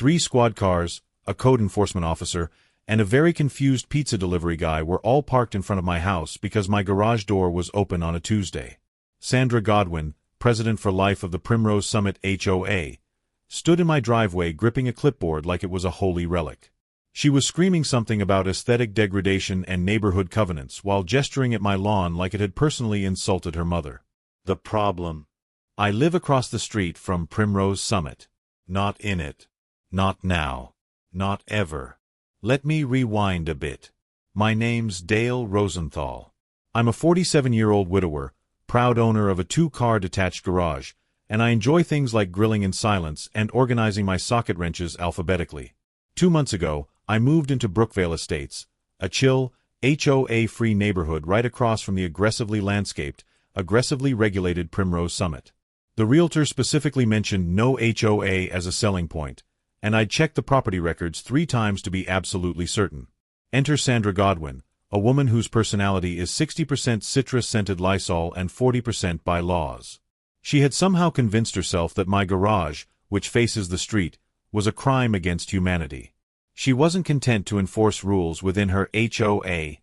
3 squad cars, a code enforcement officer, and a very confused pizza delivery guy were all parked in front of my house because my garage door was open on a Tuesday. Sandra Godwin, president for life of the Primrose Summit HOA, stood in my driveway gripping a clipboard like it was a holy relic. She was screaming something about aesthetic degradation and neighborhood covenants while gesturing at my lawn like it had personally insulted her mother. The problem? I live across the street from Primrose Summit. Not in it. Not now. Not ever. Let me rewind a bit. My name's Dale Rosenthal. I'm a 47-year-old widower, proud owner of a 2-car detached garage, and I enjoy things like grilling in silence and organizing my socket wrenches alphabetically. 2 months ago, I moved into Brookvale Estates, a chill, HOA-free neighborhood right across from the aggressively landscaped, aggressively regulated Primrose Summit. The realtor specifically mentioned no HOA as a selling point, and I'd checked the property records 3 times to be absolutely certain. Enter Sandra Godwin, a woman whose personality is 60% citrus-scented Lysol and 40% bylaws. She had somehow convinced herself that my garage, which faces the street, was a crime against humanity. She wasn't content to enforce rules within her HOA.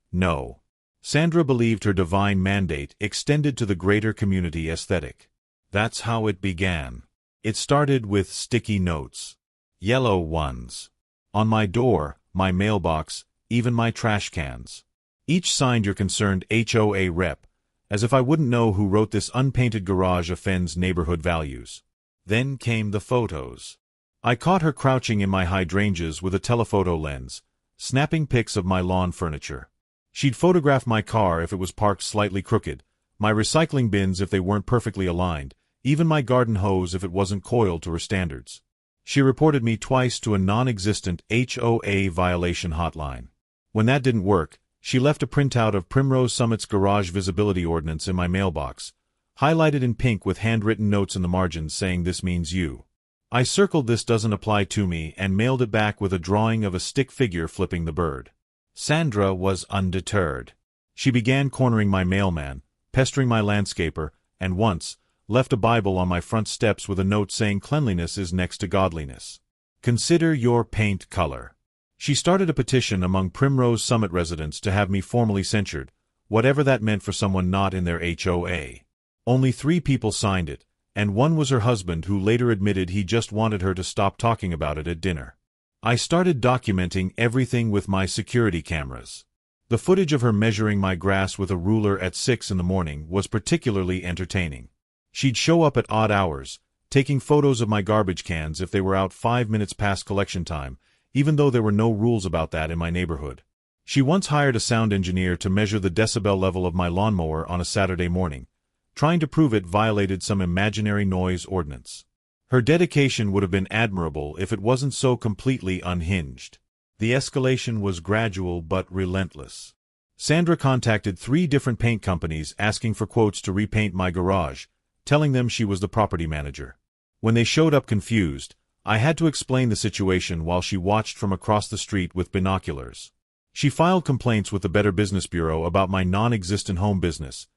No. Sandra believed her divine mandate extended to the greater community aesthetic. That's how it began. It started with sticky notes. Yellow ones. On my door, my mailbox, even my trash cans. Each signed your concerned HOA rep, as if I wouldn't know who wrote this unpainted garage offends neighborhood values. Then came the photos. I caught her crouching in my hydrangeas with a telephoto lens, snapping pics of my lawn furniture. She'd photograph my car if it was parked slightly crooked, my recycling bins if they weren't perfectly aligned, even my garden hose if it wasn't coiled to her standards. She reported me twice to a non-existent HOA violation hotline. When that didn't work, she left a printout of Primrose Summit's garage visibility ordinance in my mailbox, highlighted in pink with handwritten notes in the margins saying this means you. I circled this doesn't apply to me and mailed it back with a drawing of a stick figure flipping the bird. Sandra was undeterred. She began cornering my mailman, pestering my landscaper, and once left a Bible on my front steps with a note saying cleanliness is next to godliness. Consider your paint color. She started a petition among Primrose Summit residents to have me formally censured, whatever that meant for someone not in their HOA. Only 3 people signed it, and one was her husband who later admitted he just wanted her to stop talking about it at dinner. I started documenting everything with my security cameras. The footage of her measuring my grass with a ruler at 6 in the morning was particularly entertaining. She'd show up at odd hours, taking photos of my garbage cans if they were out 5 minutes past collection time, even though there were no rules about that in my neighborhood. She once hired a sound engineer to measure the decibel level of my lawnmower on a Saturday morning, trying to prove it violated some imaginary noise ordinance. Her dedication would have been admirable if it wasn't so completely unhinged. The escalation was gradual but relentless. Sandra contacted 3 different paint companies asking for quotes to repaint my garage, telling them she was the property manager. When they showed up confused, I had to explain the situation while she watched from across the street with binoculars. She filed complaints with the Better Business Bureau about my non-existent home business,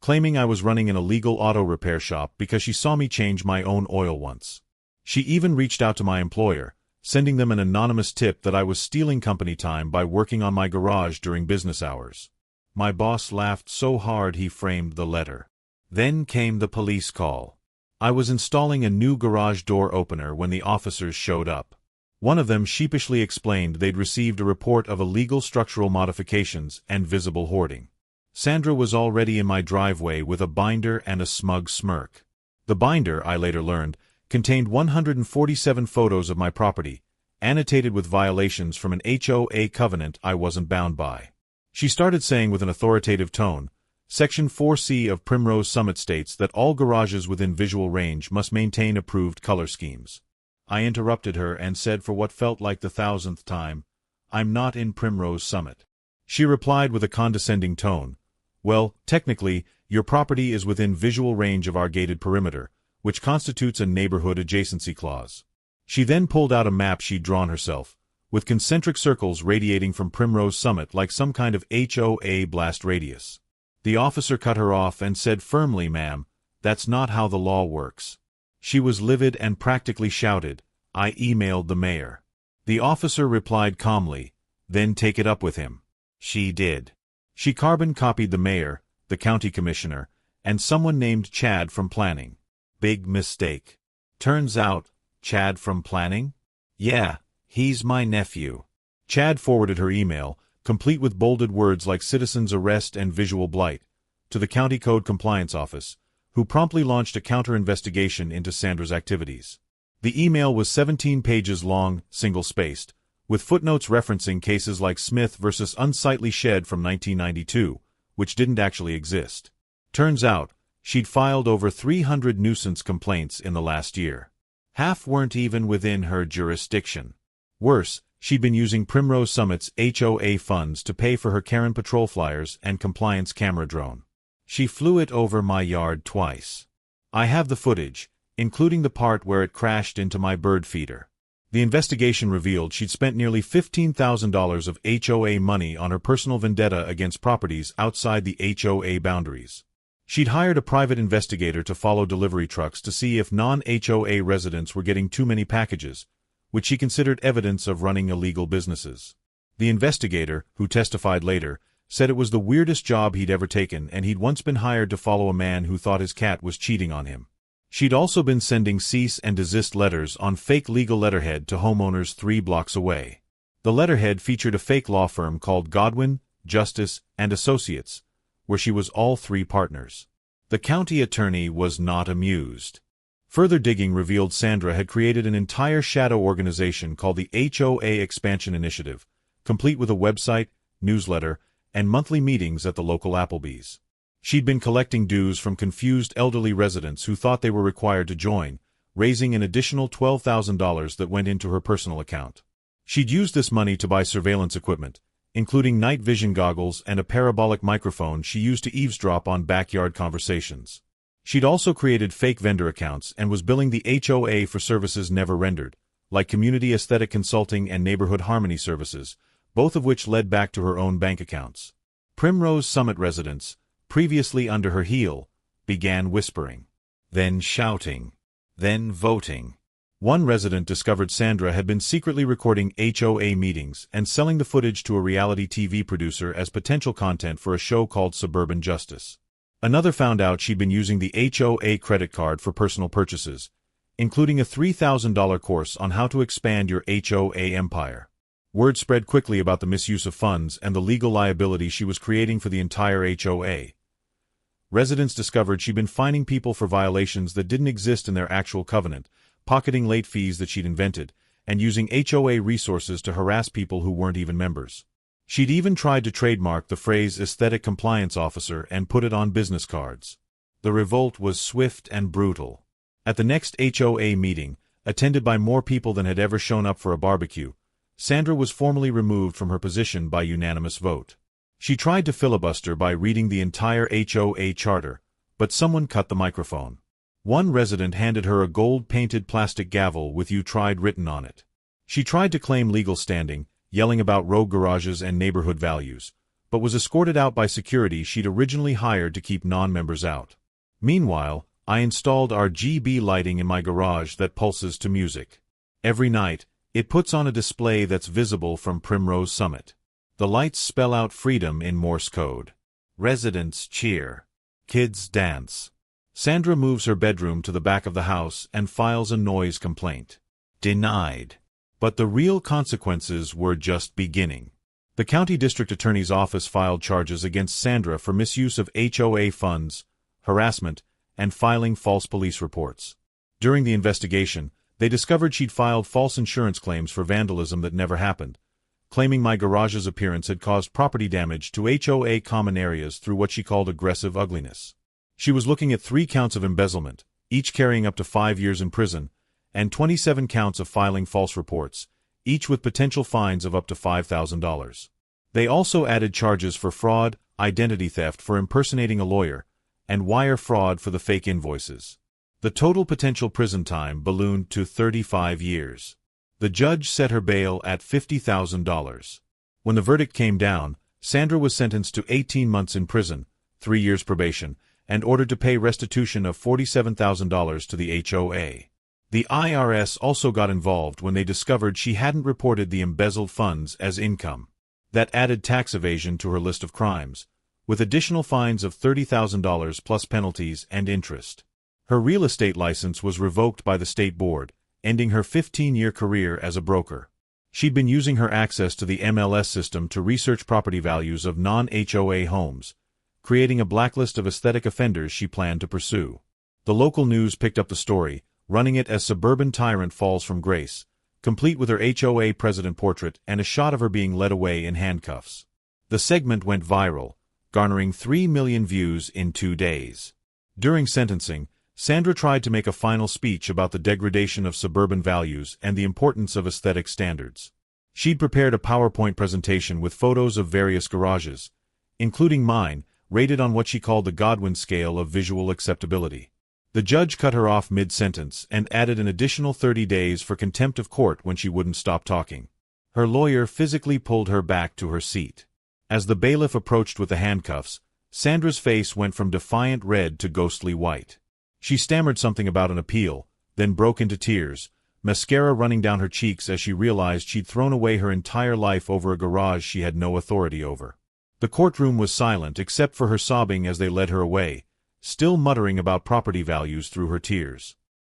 claiming I was running an illegal auto repair shop because she saw me change my own oil once. She even reached out to my employer, sending them an anonymous tip that I was stealing company time by working on my garage during business hours. My boss laughed so hard he framed the letter. Then came the police call. I was installing a new garage door opener when the officers showed up. One of them sheepishly explained they'd received a report of illegal structural modifications and visible hoarding. Sandra was already in my driveway with a binder and a smug smirk. The binder, I later learned, contained 147 photos of my property, annotated with violations from an HOA covenant I wasn't bound by. She started saying with an authoritative tone, Section 4C of Primrose Summit states that all garages within visual range must maintain approved color schemes. I interrupted her and said for what felt like the 1000th time, I'm not in Primrose Summit. She replied with a condescending tone, well, technically, your property is within visual range of our gated perimeter, which constitutes a neighborhood adjacency clause. She then pulled out a map she'd drawn herself, with concentric circles radiating from Primrose Summit like some kind of HOA blast radius. The officer cut her off and said firmly, ma'am, that's not how the law works. She was livid and practically shouted, I emailed the mayor. The officer replied calmly, "Then take it up with him." She did. She carbon copied the mayor, the county commissioner, and someone named Chad from planning. Big mistake. Turns out, Chad from planning? Yeah, he's my nephew. Chad forwarded her email, complete with bolded words like citizen's arrest and visual blight, to the County Code Compliance Office, who promptly launched a counter-investigation into Sandra's activities. The email was 17 pages long, single-spaced, with footnotes referencing cases like Smith versus Unsightly Shed from 1992, which didn't actually exist. Turns out, she'd filed over 300 nuisance complaints in the last year. Half weren't even within her jurisdiction. Worse, she'd been using Primrose Summit's HOA funds to pay for her Karen patrol flyers and compliance camera drone. She flew it over my yard twice. I have the footage, including the part where it crashed into my bird feeder. The investigation revealed she'd spent nearly $15,000 of HOA money on her personal vendetta against properties outside the HOA boundaries. She'd hired a private investigator to follow delivery trucks to see if non-HOA residents were getting too many packages, which she considered evidence of running illegal businesses. The investigator, who testified later, said it was the weirdest job he'd ever taken and he'd once been hired to follow a man who thought his cat was cheating on him. She'd also been sending cease and desist letters on fake legal letterhead to homeowners 3 blocks away. The letterhead featured a fake law firm called Godwin, Justice, and Associates, where she was all 3 partners. The county attorney was not amused. Further digging revealed Sandra had created an entire shadow organization called the HOA Expansion Initiative, complete with a website, newsletter, and monthly meetings at the local Applebee's. She'd been collecting dues from confused elderly residents who thought they were required to join, raising an additional $12,000 that went into her personal account. She'd used this money to buy surveillance equipment, including night vision goggles and a parabolic microphone she used to eavesdrop on backyard conversations. She'd also created fake vendor accounts and was billing the HOA for services never rendered, like community aesthetic consulting and neighborhood harmony services, both of which led back to her own bank accounts. Primrose Summit residents, previously under her heel, began whispering, then shouting, then voting. One resident discovered Sandra had been secretly recording HOA meetings and selling the footage to a reality TV producer as potential content for a show called Suburban Justice. Another found out she'd been using the HOA credit card for personal purchases, including a $3,000 course on how to expand your HOA empire. Word spread quickly about the misuse of funds and the legal liability she was creating for the entire HOA. Residents discovered she'd been fining people for violations that didn't exist in their actual covenant, pocketing late fees that she'd invented, and using HOA resources to harass people who weren't even members. She'd even tried to trademark the phrase aesthetic compliance officer and put it on business cards. The revolt was swift and brutal. At the next HOA meeting, attended by more people than had ever shown up for a barbecue, Sandra was formally removed from her position by unanimous vote. She tried to filibuster by reading the entire HOA charter, but someone cut the microphone. One resident handed her a gold-painted plastic gavel with "You Tried" written on it. She tried to claim legal standing, yelling about rogue garages and neighborhood values, but was escorted out by security she'd originally hired to keep non-members out. Meanwhile, I installed RGB lighting in my garage that pulses to music. Every night, it puts on a display that's visible from Primrose Summit. The lights spell out freedom in Morse code. Residents cheer. Kids dance. Sandra moves her bedroom to the back of the house and files a noise complaint. Denied. But the real consequences were just beginning. The county district attorney's office filed charges against Sandra for misuse of HOA funds, harassment, and filing false police reports. During the investigation, they discovered she'd filed false insurance claims for vandalism that never happened, claiming my garage's appearance had caused property damage to HOA common areas through what she called aggressive ugliness. She was looking at 3 counts of embezzlement, each carrying up to 5 years in prison, and 27 counts of filing false reports, each with potential fines of up to $5,000. They also added charges for fraud, identity theft for impersonating a lawyer, and wire fraud for the fake invoices. The total potential prison time ballooned to 35 years. The judge set her bail at $50,000. When the verdict came down, Sandra was sentenced to 18 months in prison, 3 years probation, and ordered to pay restitution of $47,000 to the HOA. The IRS also got involved when they discovered she hadn't reported the embezzled funds as income. That added tax evasion to her list of crimes, with additional fines of $30,000 plus penalties and interest. Her real estate license was revoked by the state board, ending her 15-year career as a broker. She'd been using her access to the MLS system to research property values of non-HOA homes, creating a blacklist of aesthetic offenders she planned to pursue. The local news picked up the story, running it as Suburban Tyrant Falls from Grace, complete with her HOA president portrait and a shot of her being led away in handcuffs. The segment went viral, garnering 3 million views in 2 days. During sentencing, Sandra tried to make a final speech about the degradation of suburban values and the importance of aesthetic standards. She'd prepared a PowerPoint presentation with photos of various garages, including mine, rated on what she called the Godwin scale of visual acceptability. The judge cut her off mid-sentence and added an additional 30 days for contempt of court when she wouldn't stop talking. Her lawyer physically pulled her back to her seat. As the bailiff approached with the handcuffs, Sandra's face went from defiant red to ghostly white. She stammered something about an appeal, then broke into tears, mascara running down her cheeks as she realized she'd thrown away her entire life over a garage she had no authority over. The courtroom was silent except for her sobbing as they led her away, still muttering about property values through her tears.